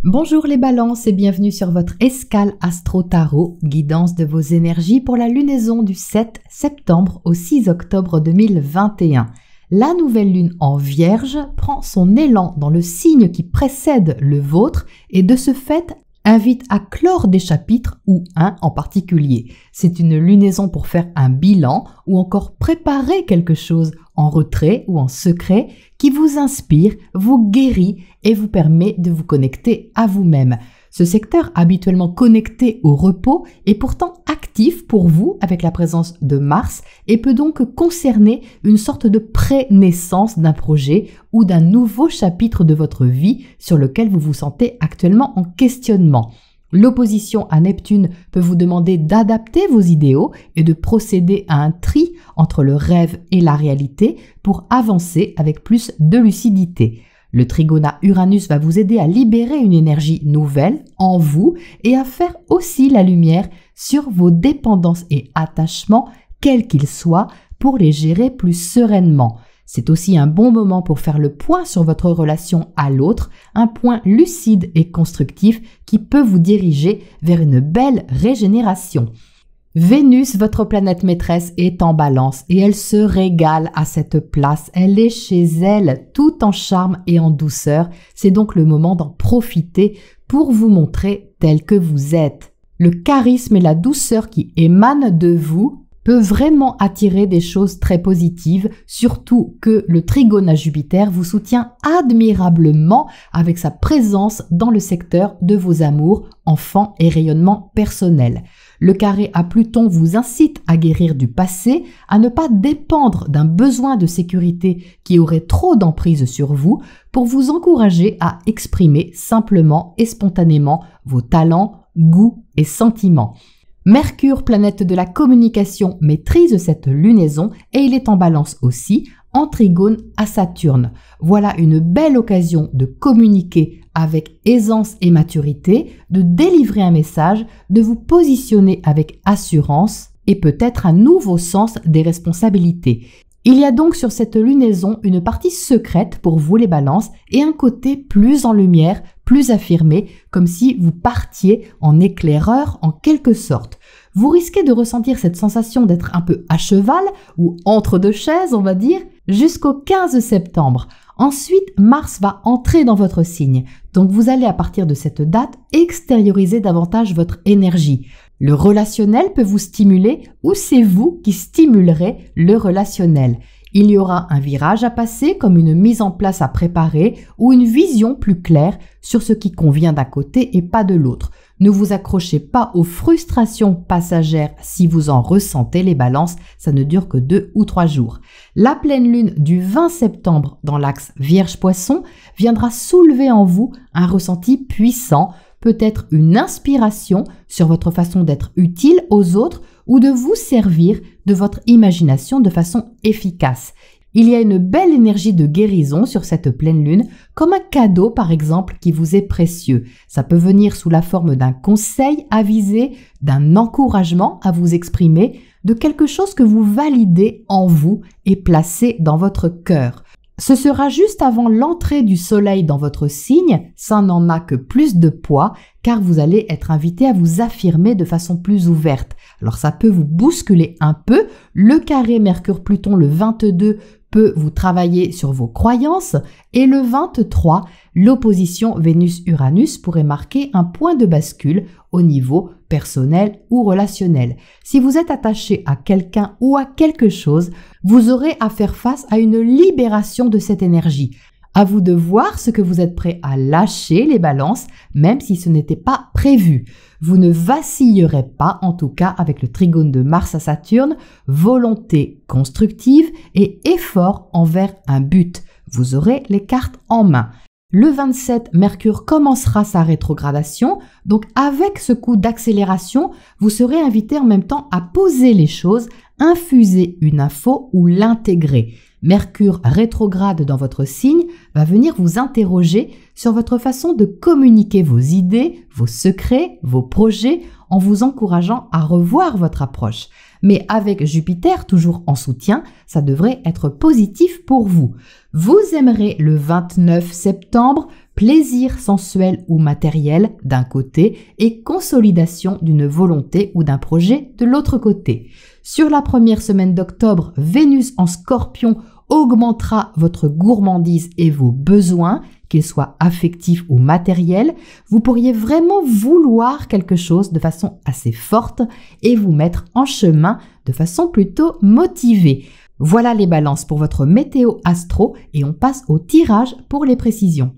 Bonjour les balances et bienvenue sur votre escale Astro Tarot, guidance de vos énergies pour la lunaison du 7 septembre au 6 octobre 2021. La nouvelle lune en Vierge prend son élan dans le signe qui précède le vôtre et de ce fait invite à clore des chapitres ou un en particulier. C'est une lunaison pour faire un bilan ou encore préparer quelque chose en retrait ou en secret qui vous inspire, vous guérit et vous permet de vous connecter à vous-même. Ce secteur habituellement connecté au repos est pourtant actif pour vous avec la présence de Mars et peut donc concerner une sorte de pré-naissance d'un projet ou d'un nouveau chapitre de votre vie sur lequel vous vous sentez actuellement en questionnement. L'opposition à Neptune peut vous demander d'adapter vos idéaux et de procéder à un tri entre le rêve et la réalité pour avancer avec plus de lucidité. Le trigone à Uranus va vous aider à libérer une énergie nouvelle en vous et à faire aussi la lumière sur vos dépendances et attachements, quels qu'ils soient, pour les gérer plus sereinement. C'est aussi un bon moment pour faire le point sur votre relation à l'autre, un point lucide et constructif qui peut vous diriger vers une belle régénération. Vénus, votre planète maîtresse, est en Balance et elle se régale à cette place. Elle est chez elle, tout en charme et en douceur. C'est donc le moment d'en profiter pour vous montrer tel que vous êtes. Le charisme et la douceur qui émanent de vous peut vraiment attirer des choses très positives, surtout que le trigone à Jupiter vous soutient admirablement avec sa présence dans le secteur de vos amours, enfants et rayonnement personnel. Le carré à Pluton vous incite à guérir du passé, à ne pas dépendre d'un besoin de sécurité qui aurait trop d'emprise sur vous, pour vous encourager à exprimer simplement et spontanément vos talents, goûts et sentiments. Mercure, planète de la communication, maîtrise cette lunaison et il est en Balance aussi, en trigone à Saturne. Voilà une belle occasion de communiquer avec aisance et maturité, de délivrer un message, de vous positionner avec assurance et peut-être un nouveau sens des responsabilités. Il y a donc sur cette lunaison une partie secrète pour vous les balances et un côté plus en lumière, plus affirmé, comme si vous partiez en éclaireur en quelque sorte. Vous risquez de ressentir cette sensation d'être un peu à cheval ou entre deux chaises, on va dire, jusqu'au 15 septembre. Ensuite, Mars va entrer dans votre signe, donc vous allez à partir de cette date extérioriser davantage votre énergie. Le relationnel peut vous stimuler ou c'est vous qui stimulerez le relationnel. Il y aura un virage à passer comme une mise en place à préparer ou une vision plus claire sur ce qui convient d'un côté et pas de l'autre. Ne vous accrochez pas aux frustrations passagères si vous en ressentez les balances, ça ne dure que 2 ou 3 jours. La pleine lune du 20 septembre dans l'axe Vierge-Poisson viendra soulever en vous un ressenti puissant, peut-être une inspiration sur votre façon d'être utile aux autres ou de vous servir de votre imagination de façon efficace. Il y a une belle énergie de guérison sur cette pleine lune, comme un cadeau par exemple qui vous est précieux. Ça peut venir sous la forme d'un conseil avisé, d'un encouragement à vous exprimer, de quelque chose que vous validez en vous et placez dans votre cœur. Ce sera juste avant l'entrée du soleil dans votre signe, ça n'en a que plus de poids car vous allez être invité à vous affirmer de façon plus ouverte. Alors ça peut vous bousculer un peu, le carré Mercure-Pluton le 22 peut vous travailler sur vos croyances et le 23, l'opposition Vénus-Uranus pourrait marquer un point de bascule au niveau personnel ou relationnel. Si vous êtes attaché à quelqu'un ou à quelque chose, vous aurez à faire face à une libération de cette énergie. À vous de voir ce que vous êtes prêt à lâcher les balances, même si ce n'était pas prévu. Vous ne vacillerez pas, en tout cas avec le trigone de Mars à Saturne, volonté constructive et effort envers un but. Vous aurez les cartes en main. Le 27, Mercure commencera sa rétrogradation, donc avec ce coup d'accélération, vous serez invité en même temps à poser les choses, infuser une info ou l'intégrer. Mercure rétrograde dans votre signe va venir vous interroger sur votre façon de communiquer vos idées, vos secrets, vos projets en vous encourageant à revoir votre approche. Mais avec Jupiter toujours en soutien, ça devrait être positif pour vous. Vous aimerez le 29 septembre plaisir sensuel ou matériel d'un côté et consolidation d'une volonté ou d'un projet de l'autre côté. Sur la première semaine d'octobre, Vénus en Scorpion augmentera votre gourmandise et vos besoins, qu'ils soient affectifs ou matériels. Vous pourriez vraiment vouloir quelque chose de façon assez forte et vous mettre en chemin de façon plutôt motivée. Voilà les balances pour votre météo astro et on passe au tirage pour les précisions.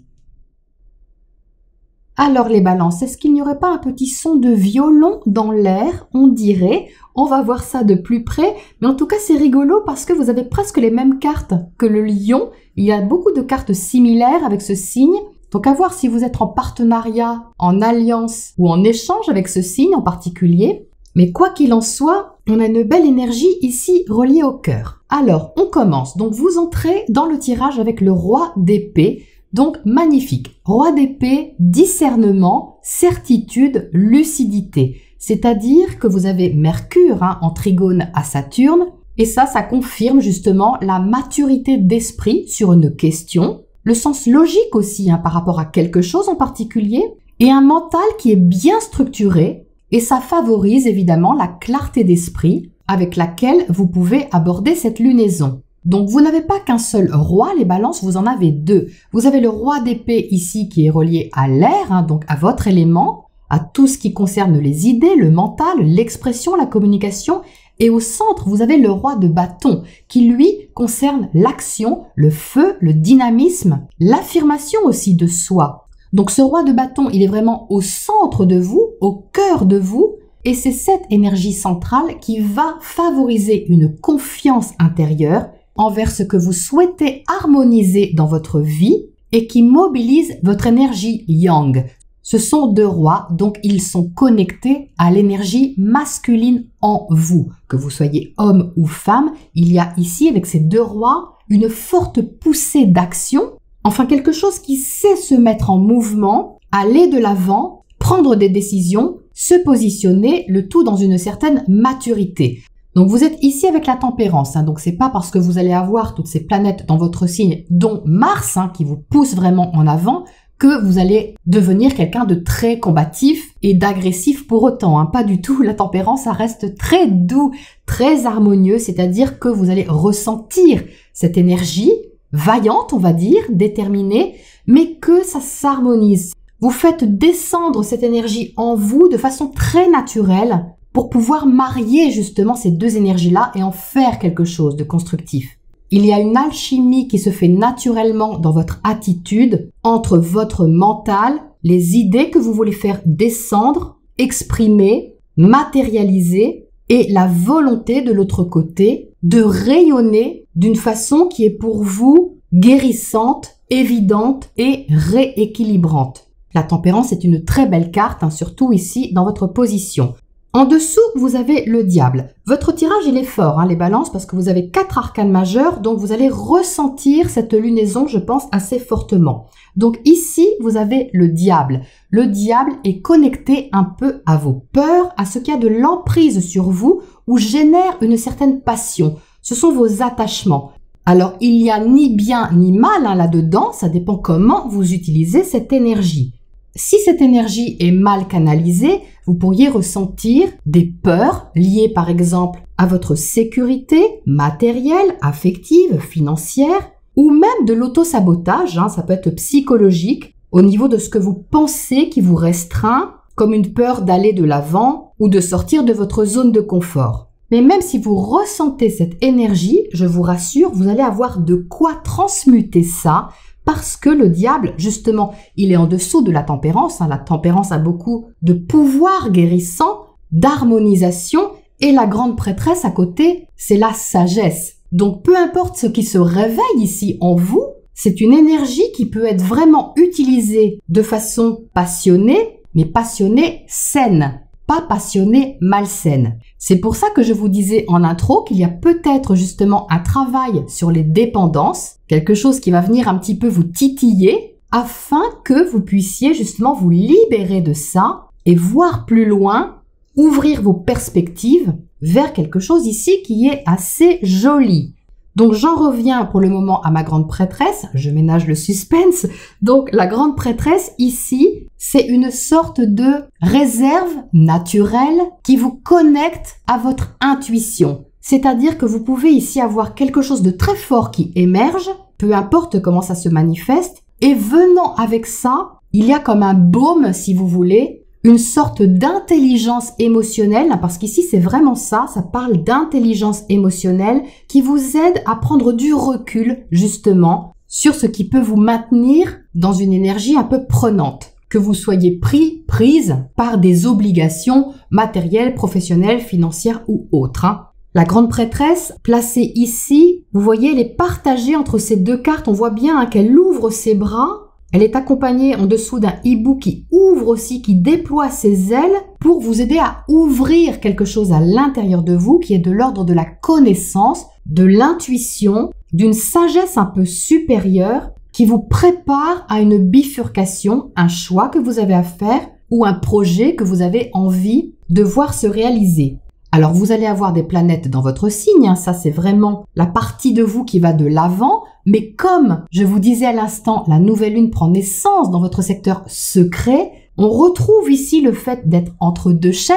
Alors les balances, est-ce qu'il n'y aurait pas un petit son de violon dans l'air? On dirait, on va voir ça de plus près, mais en tout cas c'est rigolo parce que vous avez presque les mêmes cartes que le lion. Il y a beaucoup de cartes similaires avec ce signe, donc à voir si vous êtes en partenariat, en alliance ou en échange avec ce signe en particulier. Mais quoi qu'il en soit, on a une belle énergie ici reliée au cœur. Alors on commence, donc vous entrez dans le tirage avec le roi d'épée. Donc magnifique, roi d'épée, discernement, certitude, lucidité. C'est-à-dire que vous avez Mercure en trigone à Saturne et ça confirme justement la maturité d'esprit sur une question, le sens logique aussi par rapport à quelque chose en particulier et un mental qui est bien structuré et ça favorise évidemment la clarté d'esprit avec laquelle vous pouvez aborder cette lunaison. Donc vous n'avez pas qu'un seul roi, les balances, vous en avez deux. Vous avez le roi d'épée ici qui est relié à l'air, donc à votre élément, à tout ce qui concerne les idées, le mental, l'expression, la communication. Et au centre, vous avez le roi de bâton qui, lui, concerne l'action, le feu, le dynamisme, l'affirmation aussi de soi. Donc ce roi de bâton, il est vraiment au centre de vous, au cœur de vous. Et c'est cette énergie centrale qui va favoriser une confiance intérieure envers ce que vous souhaitez harmoniser dans votre vie et qui mobilise votre énergie yang. Ce sont deux rois, donc ils sont connectés à l'énergie masculine en vous. Que vous soyez homme ou femme, il y a ici, avec ces deux rois, une forte poussée d'action, enfin quelque chose qui sait se mettre en mouvement, aller de l'avant, prendre des décisions, se positionner, le tout dans une certaine maturité. Donc vous êtes ici avec la tempérance, donc c'est pas parce que vous allez avoir toutes ces planètes dans votre signe, dont Mars, qui vous pousse vraiment en avant, que vous allez devenir quelqu'un de très combatif et d'agressif pour autant. Pas du tout, la tempérance, ça reste très doux, très harmonieux, c'est-à-dire que vous allez ressentir cette énergie vaillante, on va dire, déterminée, mais que ça s'harmonise. Vous faites descendre cette énergie en vous de façon très naturelle, pour pouvoir marier justement ces deux énergies-là et en faire quelque chose de constructif. Il y a une alchimie qui se fait naturellement dans votre attitude entre votre mental, les idées que vous voulez faire descendre, exprimer, matérialiser et la volonté de l'autre côté de rayonner d'une façon qui est pour vous guérissante, évidente et rééquilibrante. La tempérance est une très belle carte, surtout ici dans votre position. En dessous, vous avez le diable. Votre tirage, il est fort, les balances, parce que vous avez 4 arcanes majeurs, donc vous allez ressentir cette lunaison, je pense, assez fortement. Donc ici, vous avez le diable. Le diable est connecté un peu à vos peurs, à ce qui a de l'emprise sur vous, ou génère une certaine passion. Ce sont vos attachements. Alors, il n'y a ni bien ni mal là-dedans, ça dépend comment vous utilisez cette énergie. Si cette énergie est mal canalisée, vous pourriez ressentir des peurs liées par exemple à votre sécurité matérielle, affective, financière ou même de l'auto-sabotage, ça peut être psychologique au niveau de ce que vous pensez qui vous restreint, comme une peur d'aller de l'avant ou de sortir de votre zone de confort. Mais même si vous ressentez cette énergie, je vous rassure, vous allez avoir de quoi transmuter ça. Parce que le diable, justement, il est en dessous de la tempérance. La tempérance a beaucoup de pouvoir guérissant, d'harmonisation. Et la grande prêtresse à côté, c'est la sagesse. Donc, peu importe ce qui se réveille ici en vous, c'est une énergie qui peut être vraiment utilisée de façon passionnée, mais passionnée saine. Pas passionnée malsaine. C'est pour ça que je vous disais en intro qu'il y a peut-être justement un travail sur les dépendances, quelque chose qui va venir un petit peu vous titiller, afin que vous puissiez justement vous libérer de ça et voir plus loin, ouvrir vos perspectives vers quelque chose ici qui est assez joli. Donc j'en reviens pour le moment à ma grande prêtresse, je ménage le suspense. Donc la grande prêtresse ici, c'est une sorte de réserve naturelle qui vous connecte à votre intuition. C'est-à-dire que vous pouvez ici avoir quelque chose de très fort qui émerge, peu importe comment ça se manifeste, et venant avec ça, il y a comme un baume, si vous voulez, une sorte d'intelligence émotionnelle, parce qu'ici c'est vraiment ça parle d'intelligence émotionnelle qui vous aide à prendre du recul justement sur ce qui peut vous maintenir dans une énergie un peu prenante, que vous soyez prise par des obligations matérielles, professionnelles, financières ou autres. La grande prêtresse, placée ici, vous voyez, elle est partagée entre ces deux cartes, on voit bien qu'elle ouvre ses bras. Elle est accompagnée en dessous d'un hibou qui ouvre aussi, qui déploie ses ailes pour vous aider à ouvrir quelque chose à l'intérieur de vous qui est de l'ordre de la connaissance, de l'intuition, d'une sagesse un peu supérieure qui vous prépare à une bifurcation, un choix que vous avez à faire ou un projet que vous avez envie de voir se réaliser. Alors vous allez avoir des planètes dans votre signe, ça c'est vraiment la partie de vous qui va de l'avant, mais comme je vous disais à l'instant, la nouvelle lune prend naissance dans votre secteur secret, on retrouve ici le fait d'être entre deux chaises,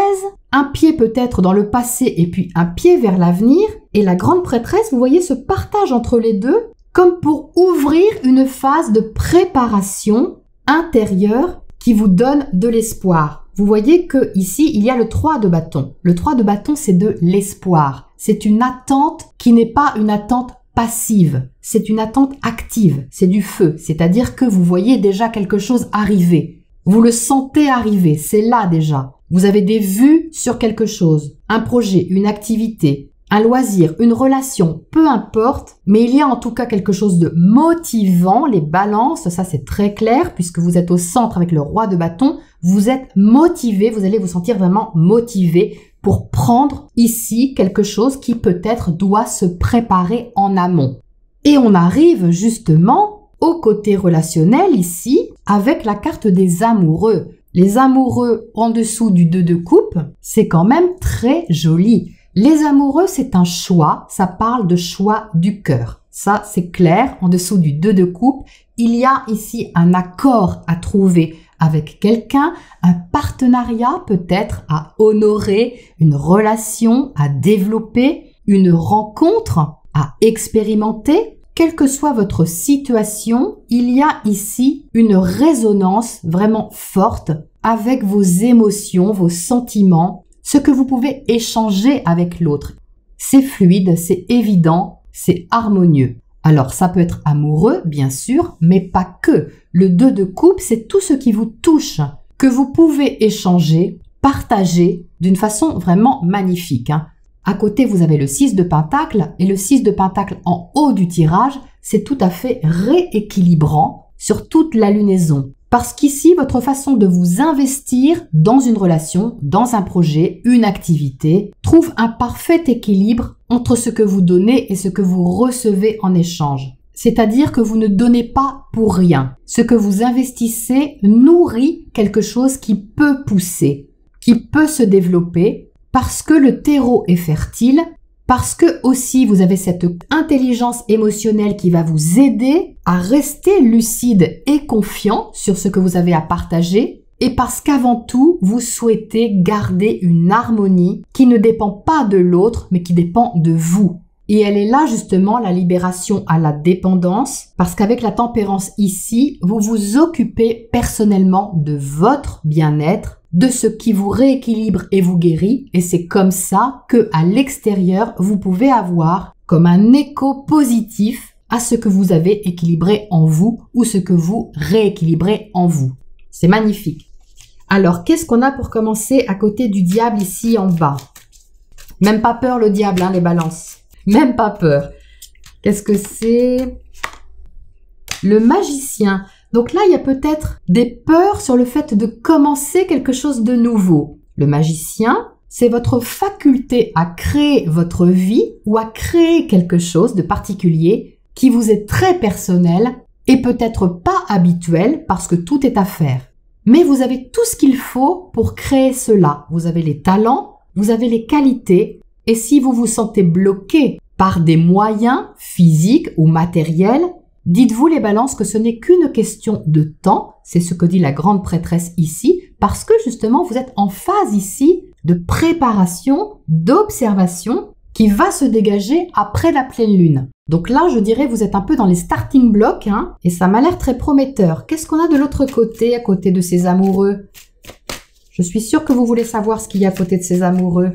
un pied peut-être dans le passé et puis un pied vers l'avenir, et la grande prêtresse, vous voyez, se partage entre les deux comme pour ouvrir une phase de préparation intérieure qui vous donne de l'espoir. Vous voyez que ici il y a le 3 de bâton. Le 3 de bâton, c'est de l'espoir. C'est une attente qui n'est pas une attente passive. C'est une attente active. C'est du feu. C'est-à-dire que vous voyez déjà quelque chose arriver. Vous le sentez arriver. C'est là déjà. Vous avez des vues sur quelque chose. Un projet, une activité, un loisir, une relation, peu importe, mais il y a en tout cas quelque chose de motivant, les balances, ça c'est très clair, puisque vous êtes au centre avec le roi de bâton, vous êtes motivé, vous allez vous sentir vraiment motivé pour prendre ici quelque chose qui peut-être doit se préparer en amont. Et on arrive justement au côté relationnel ici, avec la carte des amoureux. Les amoureux en dessous du 2 de coupe, c'est quand même très joli. Les amoureux, c'est un choix, ça parle de choix du cœur. Ça, c'est clair, en dessous du 2 de coupe, il y a ici un accord à trouver avec quelqu'un, un partenariat peut-être à honorer, une relation à développer, une rencontre à expérimenter. Quelle que soit votre situation, il y a ici une résonance vraiment forte avec vos émotions, vos sentiments, ce que vous pouvez échanger avec l'autre. C'est fluide, c'est évident, c'est harmonieux. Alors ça peut être amoureux, bien sûr, mais pas que. Le 2 de coupe, c'est tout ce qui vous touche, que vous pouvez échanger, partager d'une façon vraiment magnifique. À côté, vous avez le 6 de pentacle, et le 6 de pentacle en haut du tirage, c'est tout à fait rééquilibrant sur toute la lunaison. Parce qu'ici, votre façon de vous investir dans une relation, dans un projet, une activité, trouve un parfait équilibre entre ce que vous donnez et ce que vous recevez en échange. C'est-à-dire que vous ne donnez pas pour rien. Ce que vous investissez nourrit quelque chose qui peut pousser, qui peut se développer, parce que le terreau est fertile, parce que aussi vous avez cette intelligence émotionnelle qui va vous aider à rester lucide et confiant sur ce que vous avez à partager, et parce qu'avant tout, vous souhaitez garder une harmonie qui ne dépend pas de l'autre, mais qui dépend de vous. Et elle est là justement la libération à la dépendance, parce qu'avec la tempérance ici, vous vous occupez personnellement de votre bien-être, de ce qui vous rééquilibre et vous guérit, et c'est comme ça que à l'extérieur, vous pouvez avoir comme un écho positif à ce que vous avez équilibré en vous ou ce que vous rééquilibrez en vous. C'est magnifique. Alors, qu'est-ce qu'on a pour commencer à côté du diable ici en bas? Même pas peur le diable, les balances. Même pas peur. Qu'est-ce que c'est? Le magicien. Donc là, il y a peut-être des peurs sur le fait de commencer quelque chose de nouveau. Le magicien, c'est votre faculté à créer votre vie ou à créer quelque chose de particulier qui vous est très personnel et peut-être pas habituel parce que tout est à faire. Mais vous avez tout ce qu'il faut pour créer cela. Vous avez les talents, vous avez les qualités et si vous vous sentez bloqué par des moyens physiques ou matériels. Dites-vous les balances que ce n'est qu'une question de temps, c'est ce que dit la grande prêtresse ici, parce que justement vous êtes en phase ici de préparation, d'observation qui va se dégager après la pleine lune. Donc là, je dirais, vous êtes un peu dans les starting blocks, hein, et ça m'a l'air très prometteur. Qu'est-ce qu'on a de l'autre côté, à côté de ces amoureux? Je suis sûre que vous voulez savoir ce qu'il y a à côté de ces amoureux.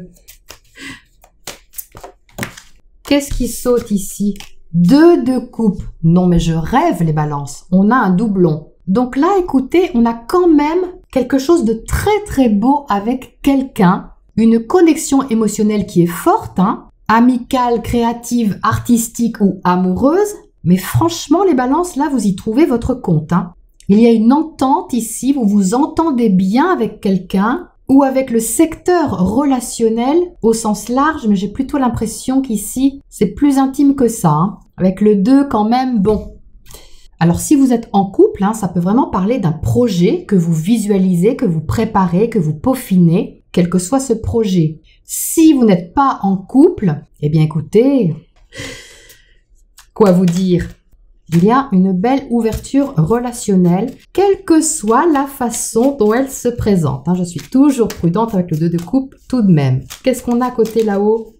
Qu'est-ce qui saute ici? 2 de coupe. Non, mais je rêve, les balances. On a un doublon. Donc là, écoutez, on a quand même quelque chose de très très beau avec quelqu'un. Une connexion émotionnelle qui est forte, hein, amicale, créative, artistique ou amoureuse. Mais franchement, les balances, là, vous y trouvez votre compte, hein. Il y a une entente ici, vous vous entendez bien avec quelqu'un ou avec le secteur relationnel au sens large, mais j'ai plutôt l'impression qu'ici, c'est plus intime que ça, hein. Avec le 2 quand même, bon. Alors si vous êtes en couple, hein, ça peut vraiment parler d'un projet que vous visualisez, que vous préparez, que vous peaufinez, quel que soit ce projet. Si vous n'êtes pas en couple, eh bien écoutez, quoi vous dire? Il y a une belle ouverture relationnelle, quelle que soit la façon dont elle se présente. Je suis toujours prudente avec le 2 de coupe tout de même. Qu'est-ce qu'on a à côté là-haut?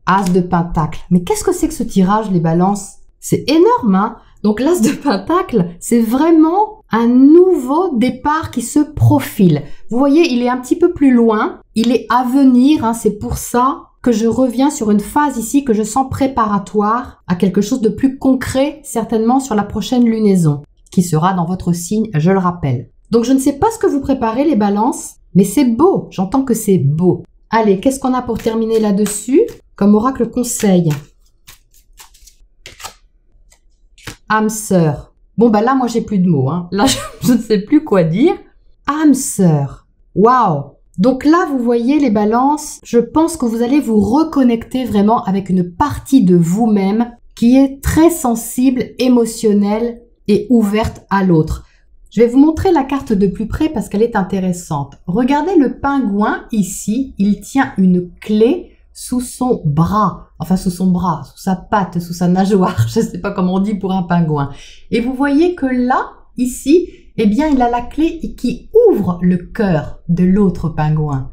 As de pentacle. Mais qu'est-ce que c'est que ce tirage, les balances? C'est énorme, hein? Donc l'as de pentacle, c'est vraiment un nouveau départ qui se profile. Vous voyez, il est un petit peu plus loin, il est à venir, hein, c'est pour ça que je reviens sur une phase ici que je sens préparatoire à quelque chose de plus concret, certainement sur la prochaine lunaison, qui sera dans votre signe, je le rappelle. Donc je ne sais pas ce que vous préparez, les balances, mais c'est beau, j'entends que c'est beau. Allez, qu'est-ce qu'on a pour terminer là-dessus comme oracle conseil? Âme sœur. Bon, bah là, moi, j'ai plus de mots, hein. Là, je ne sais plus quoi dire. Âme sœur. Waouh! Donc là, vous voyez les balances, je pense que vous allez vous reconnecter vraiment avec une partie de vous-même qui est très sensible, émotionnelle et ouverte à l'autre. Je vais vous montrer la carte de plus près parce qu'elle est intéressante. Regardez le pingouin ici, il tient une clé sous son bras, enfin sous son bras, sous sa patte, sous sa nageoire, je ne sais pas comment on dit pour un pingouin. Et vous voyez que là, ici, eh bien, il a la clé qui ouvre le cœur de l'autre pingouin.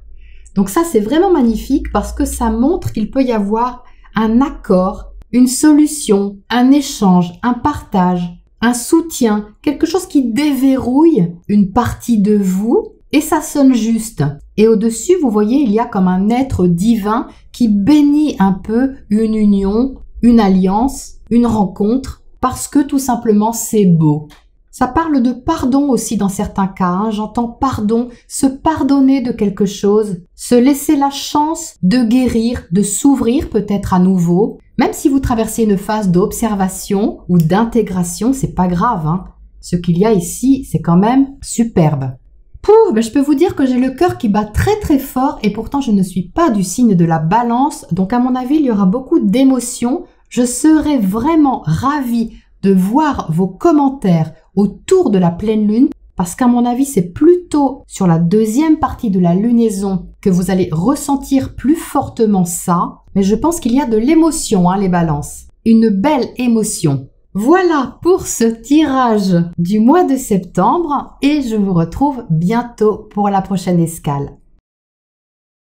Donc ça, c'est vraiment magnifique parce que ça montre qu'il peut y avoir un accord, une solution, un échange, un partage, un soutien, quelque chose qui déverrouille une partie de vous et ça sonne juste. Et au-dessus, vous voyez, il y a comme un être divin qui bénit un peu une union, une alliance, une rencontre parce que tout simplement, c'est beau. Ça parle de pardon aussi dans certains cas, hein. J'entends pardon, se pardonner de quelque chose, se laisser la chance de guérir, de s'ouvrir peut-être à nouveau. Même si vous traversez une phase d'observation ou d'intégration, c'est pas grave, hein. Ce qu'il y a ici, c'est quand même superbe. Je peux vous dire que j'ai le cœur qui bat très très fort et pourtant je ne suis pas du signe de la balance, donc à mon avis il y aura beaucoup d'émotions. Je serais vraiment ravie de voir vos commentaires autour de la pleine lune parce qu'à mon avis c'est plutôt sur la deuxième partie de la lunaison que vous allez ressentir plus fortement ça, mais je pense qu'il y a de l'émotion, hein, les balances, une belle émotion. Voilà pour ce tirage du mois de septembre et je vous retrouve bientôt pour la prochaine escale.